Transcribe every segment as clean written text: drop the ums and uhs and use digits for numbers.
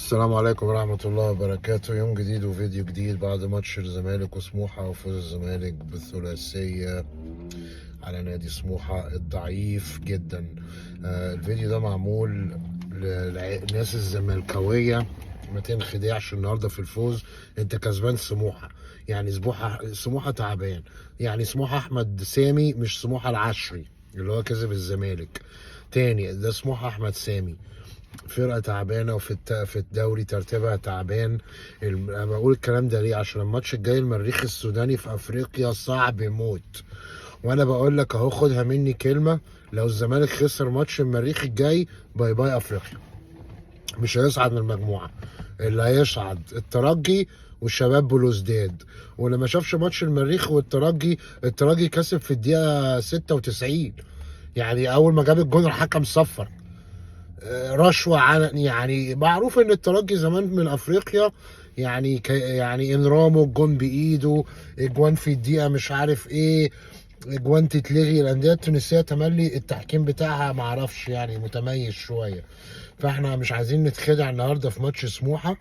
السلام عليكم ورحمة الله وبركاته. يوم جديد وفيديو جديد بعد ماتش الزمالك وسموحة وفوز الزمالك بالثلاثية على نادي سموحة الضعيف جدا. الفيديو ده معمول للناس الزملكاوية، ما تنخدعش النهارده في الفوز. انت كسبان سموحة، يعني سموحة تعبان، يعني سموحة احمد سامي مش سموحة العشري اللي هو كسب الزمالك. تاني، ده سموحة احمد سامي، فرقه تعبانه في الدوري ترتيبها تعبان. انا بقول الكلام ده ليه؟ عشان الماتش الجاي المريخ السوداني في افريقيا صعب موت، وانا بقول لك اهو، خدها مني كلمه، لو الزمالك خسر ماتش المريخ الجاي باي باي افريقيا، مش هيصعد من المجموعه. اللي هيصعد الترجي والشباب بلوزداد. واللي ما شافش ماتش المريخ والترجي، الترجي كسب في الدقيقه 96، يعني اول ما جاب الجون الحكم صفر رشوه. يعني معروف ان الترجي زمان من افريقيا، يعني انرامو الجون بايده، اجوان في الدقيقه مش عارف ايه، اجوان تتلغي. الانديه التونسيه تملي التحكيم بتاعها معرفش، يعني متميز شويه. فاحنا مش عايزين نتخدع النهارده في ماتش سموحه.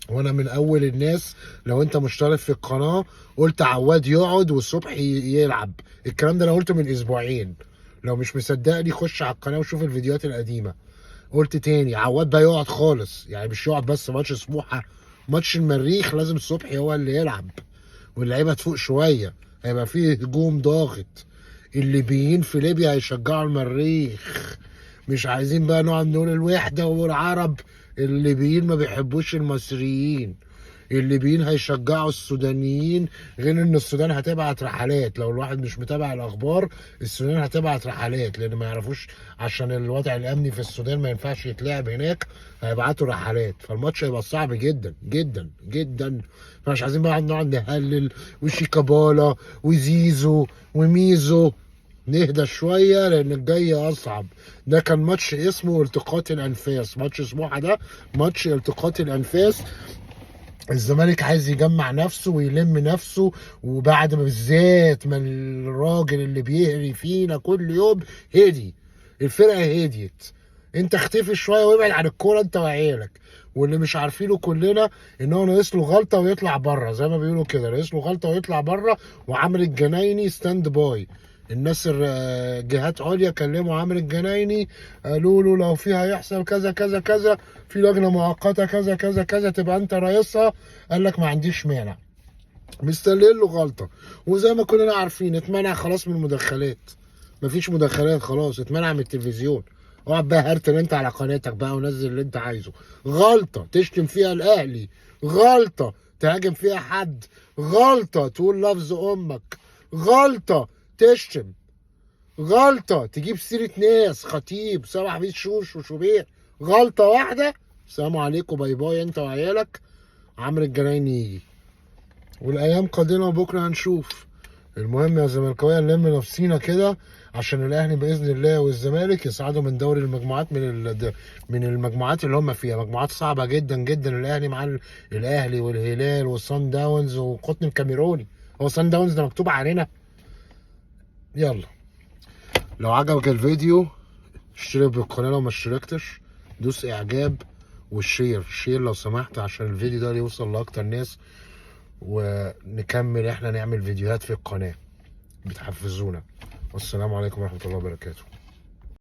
وانا من اول الناس، لو انت مشترك في القناه، قلت عواد يقعد والصبح يلعب. الكلام ده انا قلته من اسبوعين، لو مش مصدقني خش على القناه وشوف الفيديوهات القديمه. قلت تاني، عواد ده يقعد خالص، يعني مش يقعد بس ماتش سموحه، ماتش المريخ لازم الصبح هو اللي يلعب واللعيبه تفوق شويه. هيبقى فيه هجوم ضاغط، الليبيين في ليبيا هيشجعوا المريخ. مش عايزين بقى نقعد نقول الوحده والعرب، الليبيين ما بيحبوش المصريين، الليبيين هيشجعوا السودانيين. غير ان السودان هتبعت رحلات، لو الواحد مش متابع الاخبار، السودان هتبعت رحلات لان ما يعرفوش، عشان الوضع الامني في السودان ما ينفعش يتلعب هناك، هيبعتوا رحلات. فالماتش هيبقى صعب جدا جدا جدا. فمش عايزين بقى نقعد نهلل وشيكابالا وزيزو وميزو. نهدى شويه لان الجاي اصعب. ده كان ماتش اسمه التقاط الانفاس، ماتش سموحه ده ماتش التقاط الانفاس. الزمالك عايز يجمع نفسه ويلم نفسه، وبعد ما بالذات ما الراجل اللي بيهري فينا كل يوم هدي، الفرقه هديت. انت اختفي شويه وابعد عن الكوره انت وعيالك. واللي مش عارفينه كلنا ان هو ناقص له غلطه ويطلع بره، زي ما بيقولوا كده، ناقص له غلطه ويطلع بره. وعمرو الجنايني ستاند باي. الناس جهات عليا كلموا عمرو الجنايني، قالوا له لو في هيحصل كذا كذا كذا، في لجنه مؤقته كذا كذا كذا تبقى انت رئيسها. قال لك ما عنديش مانع، مستنيين له غلطه. وزي ما كلنا عارفين اتمنع خلاص من المداخلات، مفيش مداخلات خلاص، اتمنع من التلفزيون. اقعد بقى هرتل انت على قناتك بقى ونزل اللي انت عايزه. غلطه تشتم فيها الاهلي، غلطه تهاجم فيها حد، غلطه تقول لفظ امك، غلطه تشتم، غلطه تجيب سيره ناس خطيب سبع بيت شوش وشوبير، غلطه واحده سلام عليكم باي باي انت وعيالك. عمرو الجنايني يجي، والايام قادمه وبكره هنشوف. المهم يا زملكاويه نلم نفسينا كده، عشان الاهلي باذن الله والزمالك يصعدوا من دوري المجموعات، من المجموعات اللي هم فيها، مجموعات صعبه جدا جدا. الاهلي مع الاهلي والهلال والصن داونز وقطن الكاميروني. هو صن داونز ده مكتوب علينا؟ يلا، لو عجبك الفيديو اشترك بالقناه، لو ما اشتركتش دوس اعجاب شير لو سمحت، عشان الفيديو ده يوصل لاكتر ناس، ونكمل احنا نعمل فيديوهات في القناه بتحفزونا. والسلام عليكم ورحمه الله وبركاته.